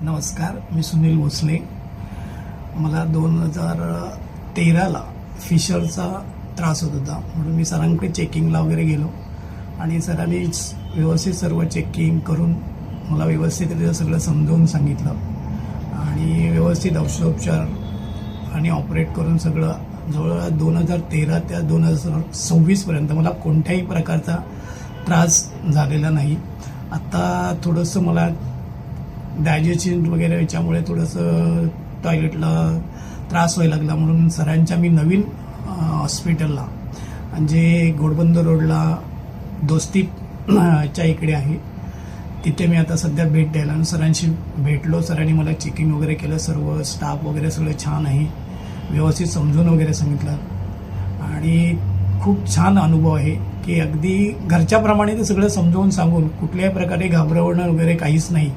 नमस्कार, मी सुनील भोसले. मला 2013ला फिशरचा त्रास होत होता, म्हणून मी सरांकडे चेकिंगला वगैरे गेलो आणि सरांनी व्यवस्थित सर्व चेकिंग करून मला व्यवस्थितरित्या सगळं समजावून सांगितलं आणि व्यवस्थित औषधोपचार आणि ऑपरेट करून सगळं जवळ 2013 ते 2026पर्यंत मला कोणत्याही प्रकारचा त्रास झालेला नाही. आता थोडंसं मला डायजेशन वगैरे याच्यामुळे थोडंसं टॉयलेटला त्रास व्हायला लागला, म्हणून सरांच्या मी नवीन हॉस्पिटलला जे घोडबंदर रोडला दोस्तीच्या इकडे आहे तिथे मी आता सध्या भेट द्यायला आणि सरांशी भेटलो. सरांनी मला चेकिंग वगैरे केलं, सर्व स्टाफ वगैरे सगळं छान आहे, व्यवस्थित समजून वगैरे सांगितलं आणि खूप छान अनुभव आहे की अगदी घरच्याप्रमाणे ते सगळं समजावून सांगून कुठल्याही प्रकारे घाबरवणं वगैरे काहीच नाही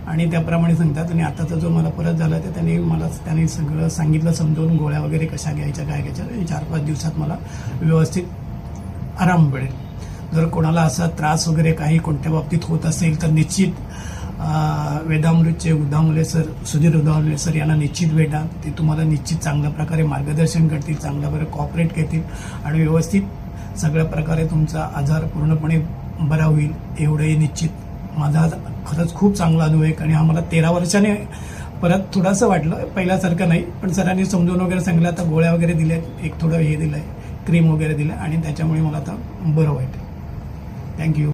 आणि त्याप्रमाणे सांगतात. आणि आताचा जो मला परत झाला ते त्यांनी सगळं सांगितलं समजावून, गोळ्या वगैरे कशा घ्यायच्या काय घ्यायच्या, 4-5 दिवसात मला व्यवस्थित आराम मिळेल. जर कोणाला असा त्रास वगैरे काही कोणत्या बाबतीत होत असेल तर निश्चित वेदामृतचे उदामले सर, सुधीर उदामले सर यांना निश्चित भेटा. ते तुम्हाला निश्चित चांगल्या प्रकारे मार्गदर्शन करतील, चांगल्या प्रकारे कॉपरेट करतील आणि व्यवस्थित सगळ्या प्रकारे तुमचा आजार पूर्णपणे बरा होईल एवढंही निश्चित. माझा खरंच खूप चांगला अनुभव आहे आणि आम्हाला 13 वर्षाने परत थोडंसं वाटलं, पहिल्यासारखं नाही, पण सरांनी समजून वगैरे सांगितलं. आता गोळ्या वगैरे दिल्या, एक थोडं हे दिलं आहे, क्रीम वगैरे दिलं आणि त्याच्यामुळे मला आता बरं वाटतं. थँक्यू.